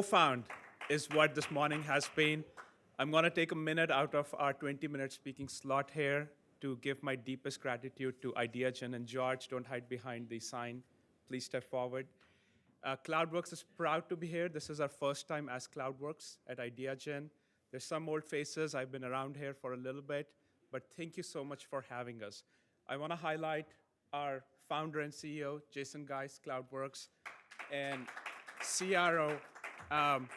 co-found is what this morning has been. I'm going to take a minute out of our 20-minute speaking slot here to give my deepest gratitude to Ideagen. And George, don't hide behind the sign. Please step forward. CloudWerx is proud to be here. This is our first time as CloudWerx at Ideagen. There's some old faces. I've been around here for a little bit, but thank you so much for having us. I want to highlight our founder and CEO, Jason Geis, CloudWerx, and CRO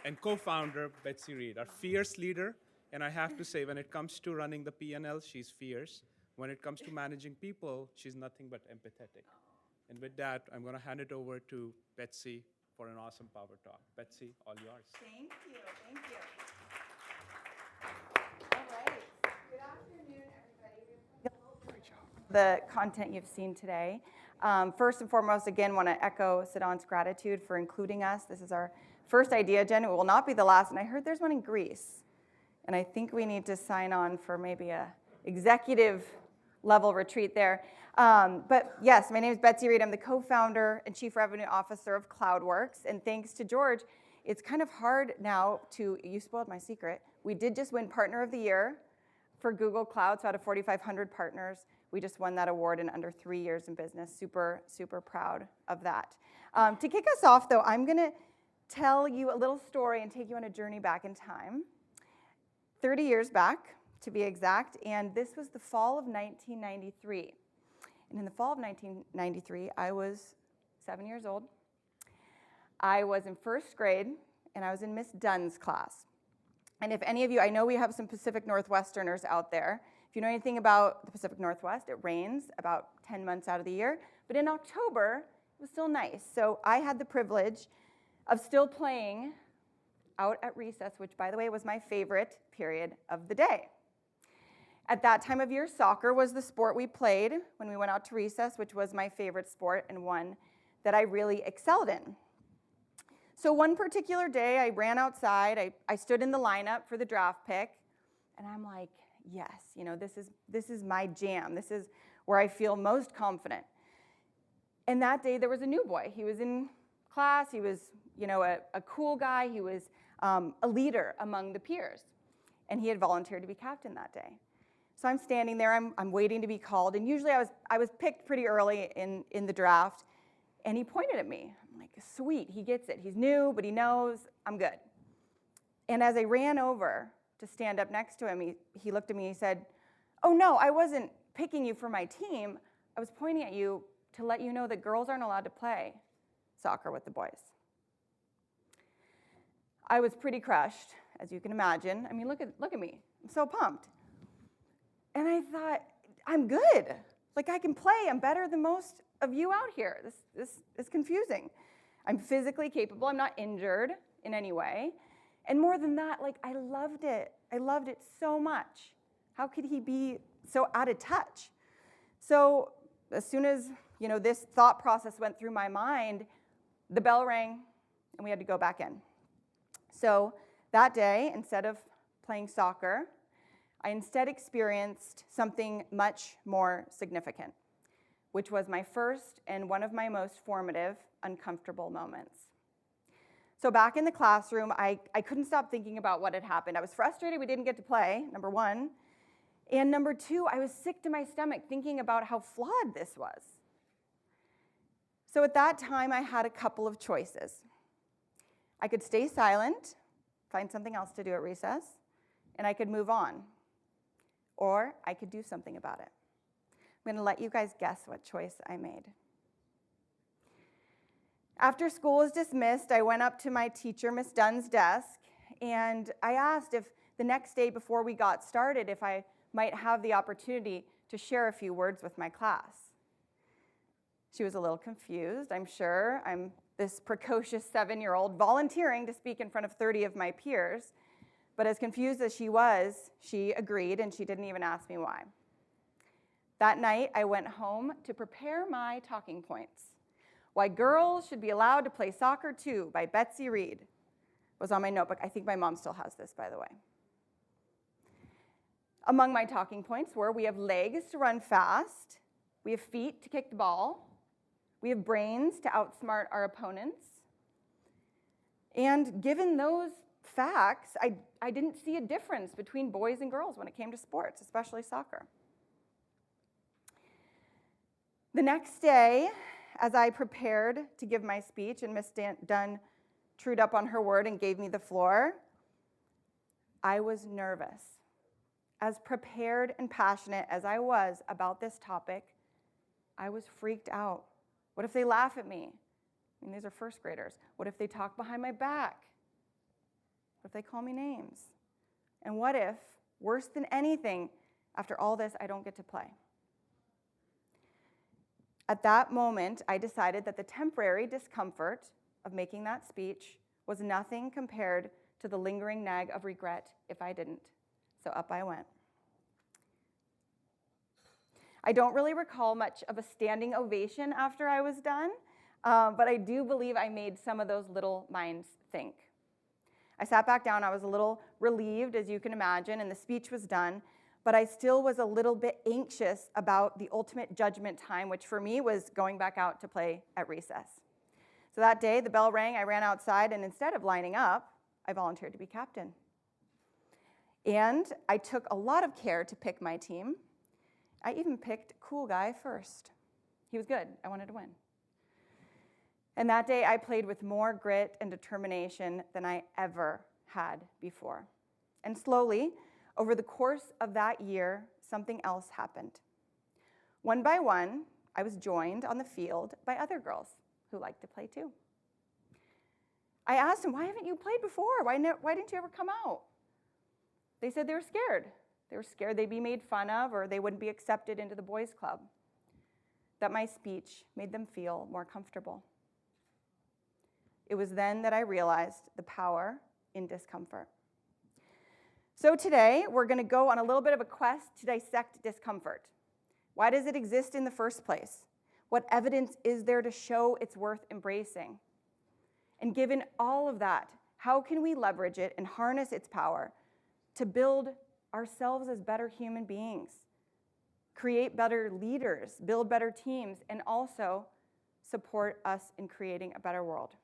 and co-founder, Betsy Reed, our fierce leader. And I have to say, when it comes to running the P&L, she's fierce. When it comes to managing people, she's nothing but empathetic. And with that, I'm going to hand it over to Betsy for an awesome power talk. Betsy, all yours. Thank you. Thank you. All right. Good afternoon, everybody. Great job. The content you've seen today. First and foremost, again, want to echo Siddhan's gratitude for including us. This is our first Ideagen. It will not be the last. And I heard there's one in Greece. And I think we need to sign on for maybe a executive level retreat there. But yes, my name is Betsy Reed. I'm the co-founder and chief revenue officer of CloudWerx. And thanks to George, it's kind of hard now to, you spoiled my secret. We did just win Partner of the Year for Google Cloud, so out of 4,500 partners, we just won that award in under 3 years in business. Super, super proud of that. To kick us off, though, I'm going to tell you a little story and take you on a journey back in time. 30 years back, to be exact, and this was the fall of 1993. And in the fall of 1993, I was 7 years old. I was in first grade, and I was in Miss Dunn's class. And if any of you, I know we have some Pacific Northwesterners out there. If you know anything about the Pacific Northwest, it rains about 10 months out of the year. But in October, it was still nice. So I had the privilege of still playing out at recess, which, by the way, was my favorite period of the day. At that time of year, soccer was the sport we played when we went out to recess, which was my favorite sport and one that I really excelled in. So one particular day, I ran outside. I stood in the lineup for the draft pick, and I'm like, yes, you know, this is my jam. This is where I feel most confident. And that day, there was a new boy. He was in class. He was, you know, a cool guy. He was a leader among the peers, and he had volunteered to be captain that day. So I'm standing there, I'm waiting to be called, and usually I was picked pretty early in the draft, and he pointed at me. I'm like, sweet, he gets it. He's new, but he knows I'm good. And as I ran over to stand up next to him, he looked at me and he said, oh no, I wasn't picking you for my team. I was pointing at you to let you know that girls aren't allowed to play soccer with the boys. I was pretty crushed, as you can imagine. I mean, look at me. I'm so pumped. And I thought, I'm good. Like, I can play. I'm better than most of you out here. This is confusing. I'm physically capable. I'm not injured in any way. And more than that, like, I loved it. I loved it so much. How could he be so out of touch? So as soon as, you know, this thought process went through my mind, the bell rang, and we had to go back in. So that day, instead of playing soccer, I instead experienced something much more significant, which was my first and one of my most formative, uncomfortable moments. So back in the classroom, I couldn't stop thinking about what had happened. I was frustrated we didn't get to play, number one. And number two, I was sick to my stomach thinking about how flawed this was. So at that time, I had a couple of choices. I could stay silent, find something else to do at recess, and I could move on. Or I could do something about it. I'm going to let you guys guess what choice I made. After school was dismissed, I went up to my teacher, Miss Dunn's desk, and I asked if the next day before we got started, if I might have the opportunity to share a few words with my class. She was a little confused, I'm sure. I'm this precocious 7-year-old volunteering to speak in front of 30 of my peers. But as confused as she was, she agreed, and she didn't even ask me why. That night, I went home to prepare my talking points. Why Girls Should Be Allowed to Play Soccer Too by Betsy Reed was on my notebook. I think my mom still has this, by the way. Among my talking points were, we have legs to run fast, we have feet to kick the ball, we have brains to outsmart our opponents, And given those facts, I didn't see a difference between boys and girls when it came to sports, especially soccer. The next day, as I prepared to give my speech and Miss Dunn trued up on her word and gave me the floor, I was nervous. As prepared and passionate as I was about this topic, I was freaked out. What if they laugh at me? I mean, these are first graders. What if they talk behind my back? What if they call me names? And what if, worse than anything, after all this, I don't get to play? At that moment, I decided that the temporary discomfort of making that speech was nothing compared to the lingering nag of regret if I didn't. So up I went. I don't really recall much of a standing ovation after I was done, but I do believe I made some of those little minds think. I sat back down. I was a little relieved, as you can imagine, and the speech was done, but I still was a little bit anxious about the ultimate judgment time, which for me was going back out to play at recess. So that day, the bell rang, I ran outside, and instead of lining up, I volunteered to be captain. And I took a lot of care to pick my team. I even picked cool guy first. He was good. I wanted to win. And that day, I played with more grit and determination than I ever had before. And slowly, over the course of that year, something else happened. One by one, I was joined on the field by other girls who liked to play too. I asked them, why haven't you played before? Why didn't you ever come out? They said they were scared. They were scared they'd be made fun of or they wouldn't be accepted into the boys' club. That my speech made them feel more comfortable. It was then that I realized the power in discomfort. So today, we're going to go on a little bit of a quest to dissect discomfort. Why does it exist in the first place? What evidence is there to show it's worth embracing? And given all of that, how can we leverage it and harness its power to build ourselves as better human beings, create better leaders, build better teams, and also support us in creating a better world?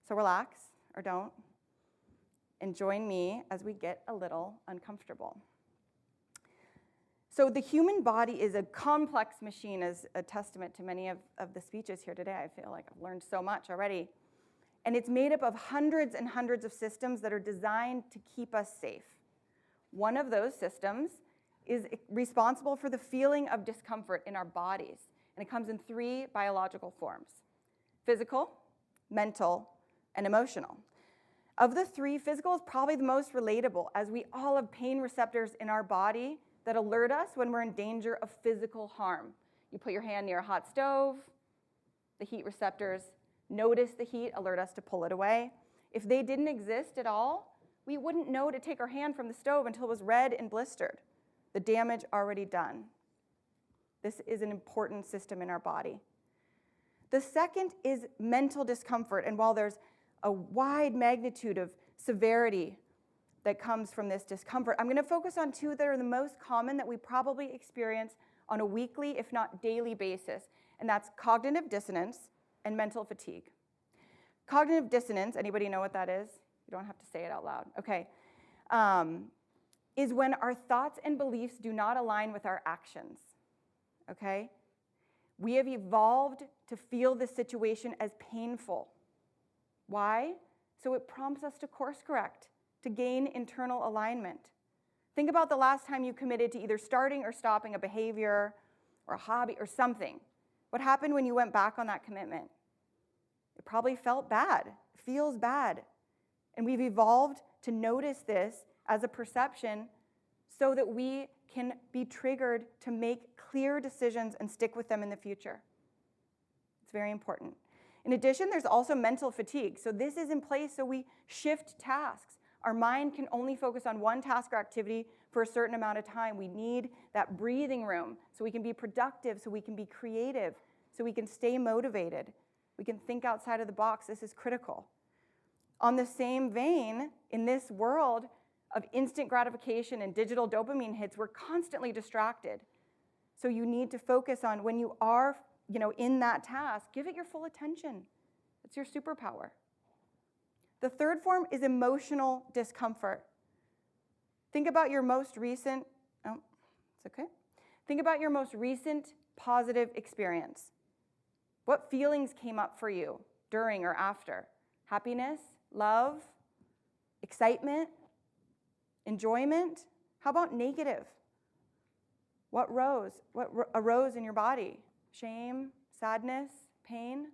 So relax, or don't, and join me as we get a little uncomfortable. So the human body is a complex machine, as a testament to many of the speeches here today. I feel like I've learned so much already. And it's made up of hundreds and hundreds of systems that are designed to keep us safe. One of those systems is responsible for the feeling of discomfort in our bodies. And it comes in 3 biological forms: physical, mental, and emotional. Of the 3, physical is probably the most relatable, as we all have pain receptors in our body that alert us when we're in danger of physical harm. You put your hand near a hot stove, the heat receptors notice the heat, alert us to pull it away. If they didn't exist at all, we wouldn't know to take our hand from the stove until it was red and blistered. The damage already done. This is an important system in our body. The second is mental discomfort, and while there's a wide magnitude of severity that comes from this discomfort, I'm going to focus on 2 that are the most common that we probably experience on a weekly, if not daily basis, and that's cognitive dissonance and mental fatigue. Cognitive dissonance, anybody know what that is? You don't have to say it out loud. Okay. Is when our thoughts and beliefs do not align with our actions. Okay? We have evolved to feel this situation as painful. Why? So it prompts us to course correct, to gain internal alignment. Think about the last time you committed to either starting or stopping a behavior or a hobby or something. What happened when you went back on that commitment? It probably felt bad, feels bad. And we've evolved to notice this as a perception so that we can be triggered to make clear decisions and stick with them in the future. It's very important. In addition, there's also mental fatigue. So this is in place so we shift tasks. Our mind can only focus on one task or activity for a certain amount of time. We need that breathing room so we can be productive, so we can be creative, so we can stay motivated. We can think outside of the box. This is critical. On the same vein, in this world of instant gratification and digital dopamine hits, we're constantly distracted. So you need to focus on when you are, in that task, give it your full attention. It's your superpower. The third form is emotional discomfort. Think about your most recent, Think about your most recent positive experience. What feelings came up for you during or after? Happiness, love, excitement, enjoyment? How about negative? What arose in your body? Shame, sadness, pain?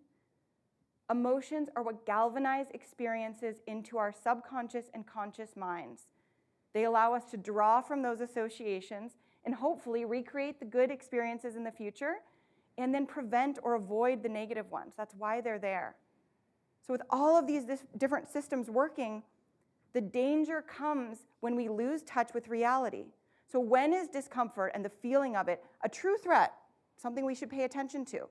Emotions are what galvanize experiences into our subconscious and conscious minds. They allow us to draw from those associations and hopefully recreate the good experiences in the future and then prevent or avoid the negative ones. That's why they're there. So with all of these different systems working, the danger comes when we lose touch with reality. So when is discomfort and the feeling of it a true threat, something we should pay attention to?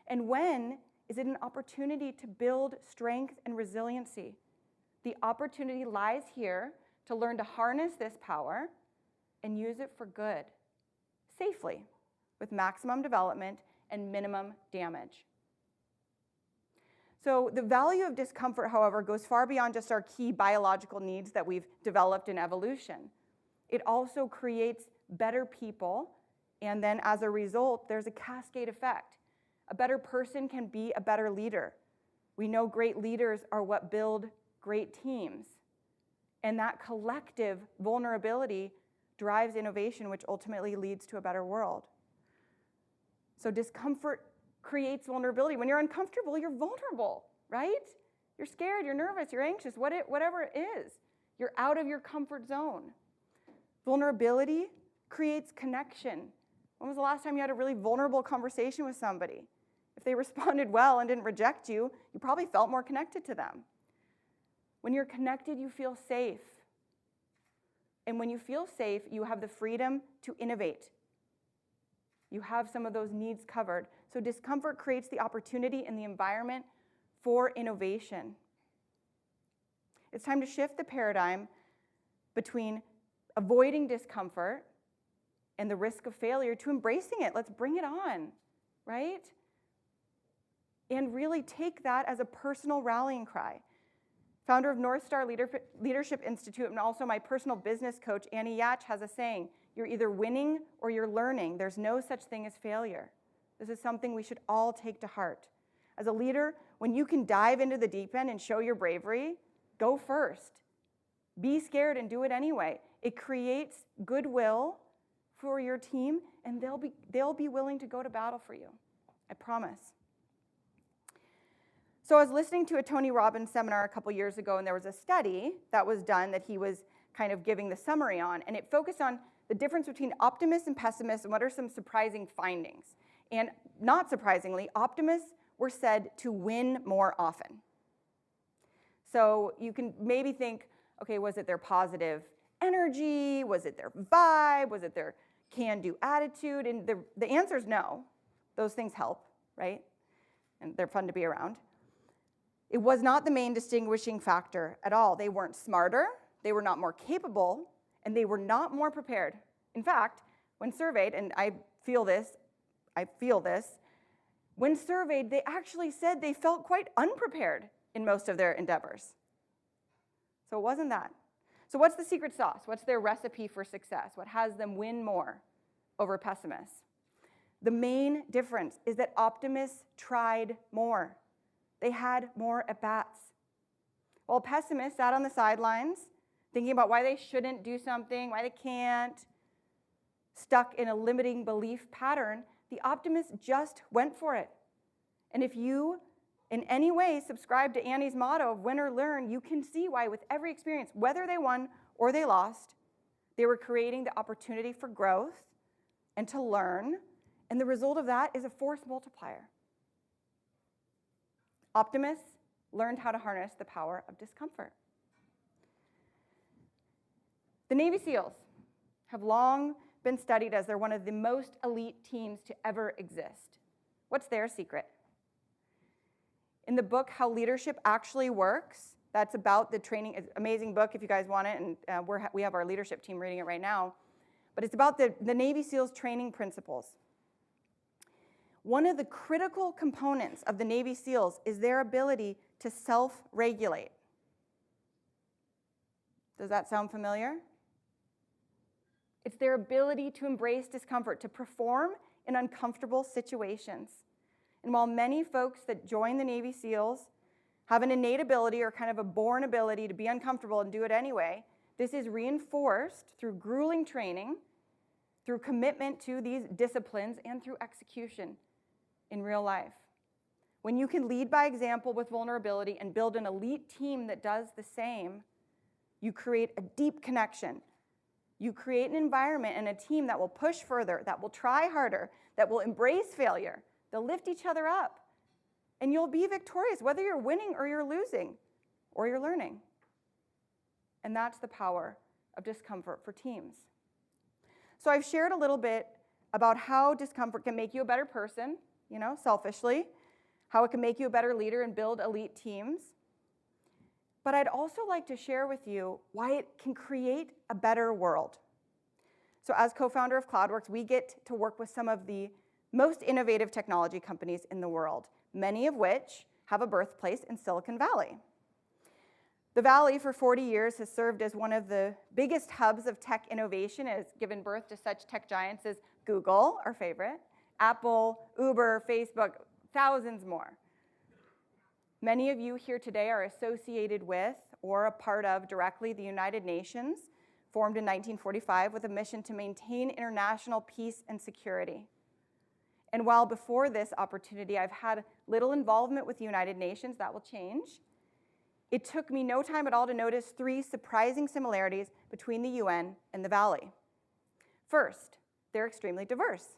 And when is it an opportunity to build strength and resiliency? The opportunity lies here to learn to harness this power and use it for good, safely, with maximum development and minimum damage. So the value of discomfort, however, goes far beyond just our key biological needs that we've developed in evolution. It also creates better people, and then as a result, there's a cascade effect. A better person can be a better leader. We know great leaders are what build great teams. And that collective vulnerability drives innovation, which ultimately leads to a better world. So discomfort creates vulnerability. When you're uncomfortable, you're vulnerable, right? You're scared, you're nervous, you're anxious, whatever it is. You're out of your comfort zone. Vulnerability creates connection. When was the last time you had a really vulnerable conversation with somebody? If they responded well and didn't reject you, you probably felt more connected to them. When you're connected, you feel safe. And when you feel safe, you have the freedom to innovate. You have some of those needs covered. So discomfort creates the opportunity in the environment for innovation. It's time to shift the paradigm between avoiding discomfort and the risk of failure to embracing it. Let's bring it on, right? And really take that as a personal rallying cry. Founder of North Star Leadership Institute and also my personal business coach, Annie Yatch, has a saying, you're either winning or you're learning. There's no such thing as failure. This is something we should all take to heart. As a leader, when you can dive into the deep end and show your bravery, go first. Be scared and do it anyway. It creates goodwill for your team, and they'll be willing to go to battle for you. I promise. So I was listening to a Tony Robbins seminar a couple years ago, and there was a study that was done that he was kind of giving the summary on, and it focused on the difference between optimists and pessimists and what are some surprising findings. And not surprisingly, optimists were said to win more often. So you can maybe think, okay, was it their positive energy? Was it their vibe? Was it their can-do attitude? And the answer is no. Those things help, right? And they're fun to be around. It was not the main distinguishing factor at all. They weren't smarter, they were not more capable, and they were not more prepared. In fact, when surveyed, and I feel this, when surveyed, they actually said they felt quite unprepared in most of their endeavors. So it wasn't that. So what's the secret sauce? What's their recipe for success? What has them win more over pessimists? The main difference is that optimists tried more. They had more at-bats. While pessimists sat on the sidelines, thinking about why they shouldn't do something, why they can't, stuck in a limiting belief pattern, the optimists just went for it. And if you, in any way, subscribe to Annie's motto of win or learn, you can see why with every experience, whether they won or they lost, they were creating the opportunity for growth and to learn, and the result of that is a force multiplier. Optimists learned how to harness the power of discomfort. The Navy SEALs have long been studied as they're one of the most elite teams to ever exist. What's their secret? In the book, How Leadership Actually Works, that's about the training, it's an amazing book if you guys want it, and we have our leadership team reading it right now, but it's about the Navy SEALs training principles. One of the critical components of the Navy SEALs is their ability to self-regulate. Does that sound familiar? It's their ability to embrace discomfort, to perform in uncomfortable situations. And while many folks that join the Navy SEALs have an innate ability or kind of a born ability to be uncomfortable and do it anyway, this is reinforced through grueling training, through commitment to these disciplines, and through execution in real life. When you can lead by example with vulnerability and build an elite team that does the same, you create a deep connection. You create an environment and a team that will push further, that will try harder, that will embrace failure. They'll lift each other up. And you'll be victorious, whether you're winning or you're losing or you're learning. And that's the power of discomfort for teams. So I've shared a little bit about how discomfort can make you a better person, selfishly, how it can make you a better leader and build elite teams. But I'd also like to share with you why it can create a better world. So as co-founder of CloudWerx, we get to work with some of the most innovative technology companies in the world, many of which have a birthplace in Silicon Valley. The Valley for 40 years has served as one of the biggest hubs of tech innovation. It has given birth to such tech giants as Google, our favorite, Apple, Uber, Facebook, thousands more. Many of you here today are associated with or a part of directly the United Nations, formed in 1945 with a mission to maintain international peace and security. And while before this opportunity I've had little involvement with the United Nations, that will change. It took me no time at all to notice three surprising similarities between the UN and the Valley. First, they're extremely diverse.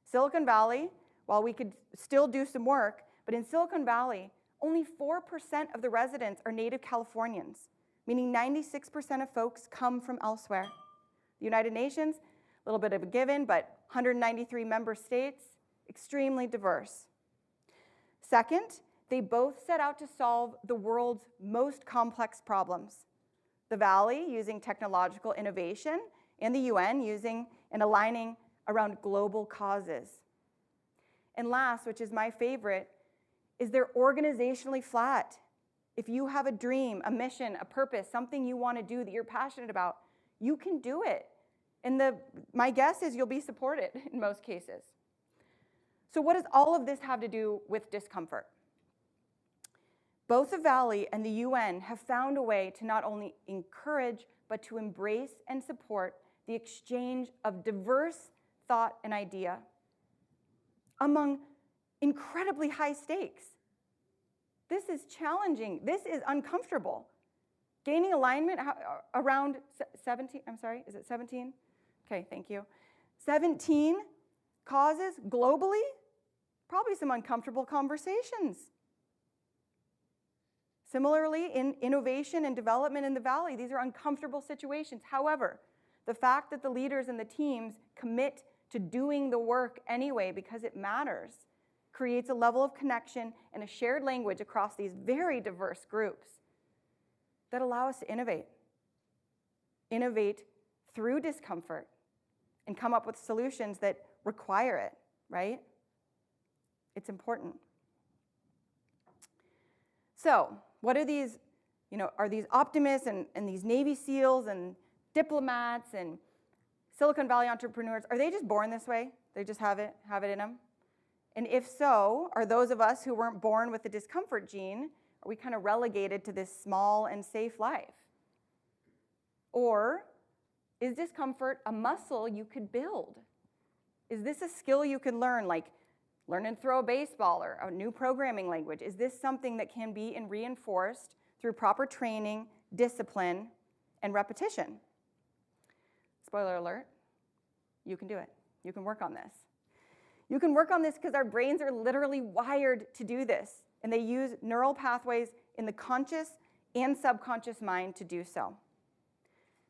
Silicon Valley, while we could still do some work, but in Silicon Valley, only 4% of the residents are native Californians, meaning 96% of folks come from elsewhere. The United Nations, a little bit of a given, but 193 member states, extremely diverse. Second, they both set out to solve the world's most complex problems. The Valley using technological innovation, and the UN using and aligning around global causes. And last, which is my favorite, is they're organizationally flat. If you have a dream, a mission, a purpose, something you want to do that you're passionate about, you can do it. And my guess is you'll be supported in most cases. So what does all of this have to do with discomfort? Both the Valley and the UN have found a way to not only encourage, but to embrace and support the exchange of diverse thought and idea among incredibly high stakes. This is challenging. This is uncomfortable. Gaining alignment around 17, I'm sorry, is it 17? Okay, thank you. 17 causes globally, probably some uncomfortable conversations. Similarly, in innovation and development in the Valley, these are uncomfortable situations. However, the fact that the leaders and the teams commit to doing the work anyway because it matters creates a level of connection and a shared language across these very diverse groups that allow us to innovate. Innovate through discomfort and come up with solutions that require it, right? It's important. So, what are these, are these optimists and these Navy SEALs and diplomats and Silicon Valley entrepreneurs, are they just born this way? They just have it in them? And if so, are those of us who weren't born with the discomfort gene, are we kind of relegated to this small and safe life? Or is discomfort a muscle you could build? Is this a skill you can learn, like learn and throw a baseball or a new programming language? Is this something that can be reinforced through proper training, discipline, and repetition? Spoiler alert, you can do it. You can work on this. You can work on this because our brains are literally wired to do this, and they use neural pathways in the conscious and subconscious mind to do so.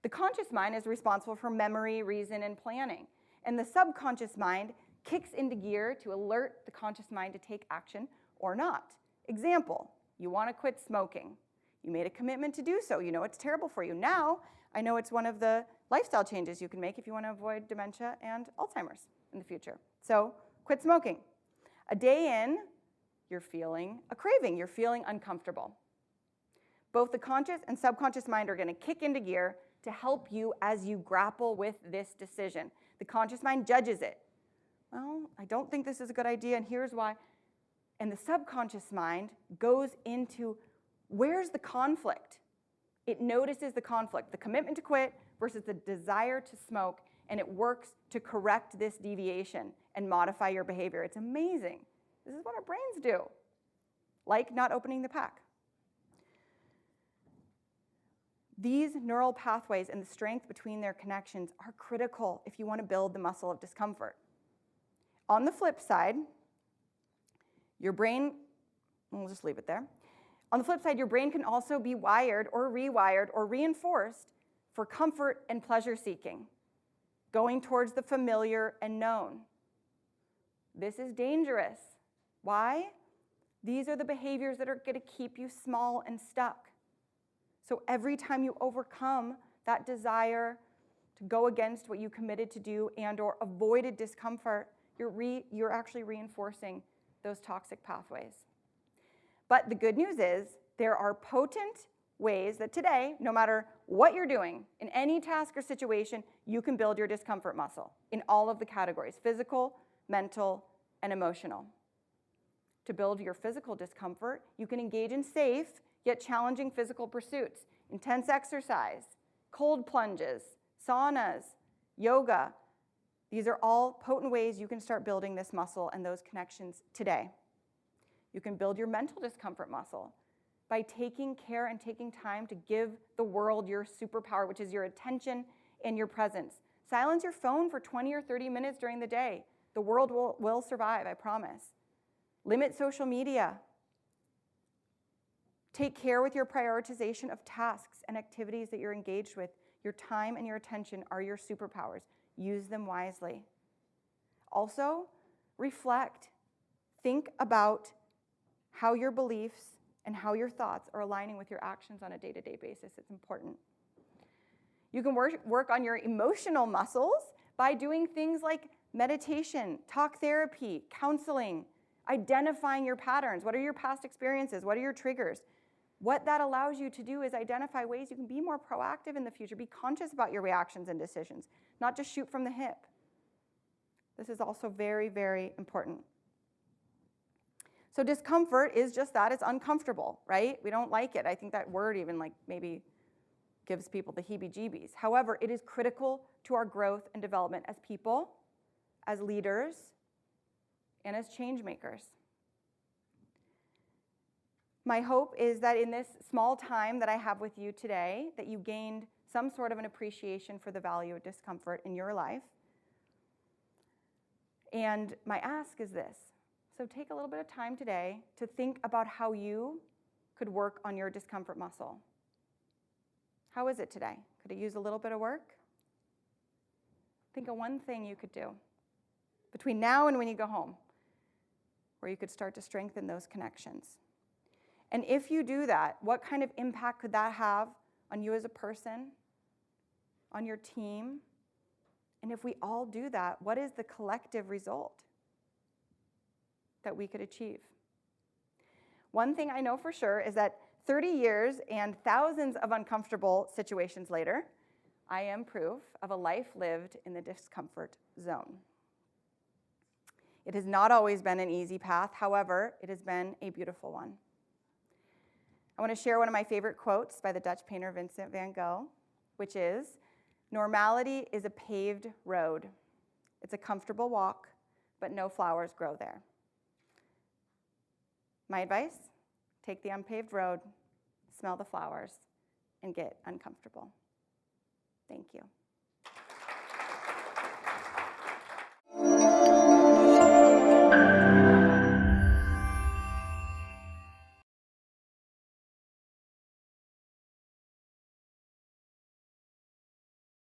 The conscious mind is responsible for memory, reason, and planning, and the subconscious mind kicks into gear to alert the conscious mind to take action or not. Example, you want to quit smoking. You made a commitment to do so. You know it's terrible for you. Now, I know it's one of the lifestyle changes you can make if you want to avoid dementia and Alzheimer's in the future. So, quit smoking. A day in, you're feeling a craving. You're feeling uncomfortable. Both the conscious and subconscious mind are going to kick into gear to help you as you grapple with this decision. The conscious mind judges it. Well, I don't think this is a good idea, and here's why. And the subconscious mind goes into, where's the conflict? It notices the conflict, the commitment to quit versus the desire to smoke, and it works to correct this deviation and modify your behavior. It's amazing. This is what our brains do, like not opening the pack. These neural pathways and the strength between their connections are critical if you want to build the muscle of discomfort. On the flip side, your brain, we'll just leave it there. On the flip side, your brain can also be wired or rewired or reinforced for comfort and pleasure seeking, going towards the familiar and known. This is dangerous. Why? These are the behaviors that are going to keep you small and stuck. So every time you overcome that desire to go against what you committed to do and or avoided discomfort, you're actually reinforcing those toxic pathways. But the good news is there are potent ways that today, no matter what you're doing, in any task or situation, you can build your discomfort muscle in all of the categories: physical, mental, and emotional. To build your physical discomfort, you can engage in safe yet challenging physical pursuits: intense exercise, cold plunges, saunas, yoga. These are all potent ways you can start building this muscle and those connections today. You can build your mental discomfort muscle by taking care and taking time to give the world your superpower, which is your attention and your presence. Silence your phone for 20 or 30 minutes during the day. The world will survive, I promise. Limit social media. Take care with your prioritization of tasks and activities that you're engaged with. Your time and your attention are your superpowers. Use them wisely. Also, reflect. Think about how your beliefs and how your thoughts are aligning with your actions on a day-to-day basis. It's important. You can work on your emotional muscles by doing things like meditation, talk therapy, counseling, identifying your patterns. What are your past experiences? What are your triggers? What that allows you to do is identify ways you can be more proactive in the future. Be conscious about your reactions and decisions, not just shoot from the hip. This is also very, very important. So discomfort is just that. It's uncomfortable, right? We don't like it. I think that word even maybe gives people the heebie-jeebies. However, it is critical to our growth and development as people, as leaders, and as change makers. My hope is that in this small time that I have with you today, that you gained some sort of an appreciation for the value of discomfort in your life. And my ask is this. So take a little bit of time today to think about how you could work on your discomfort muscle. How is it today? Could it use a little bit of work? Think of one thing you could do between now and when you go home, where you could start to strengthen those connections. And if you do that, what kind of impact could that have on you as a person, on your team? And if we all do that, what is the collective result that we could achieve? One thing I know for sure is that 30 years and thousands of uncomfortable situations later, I am proof of a life lived in the discomfort zone. It has not always been an easy path. However, it has been a beautiful one. I want to share one of my favorite quotes by the Dutch painter Vincent van Gogh, which is, "Normality is a paved road. It's a comfortable walk, but no flowers grow there." My advice, take the unpaved road, smell the flowers, and get uncomfortable. Thank you.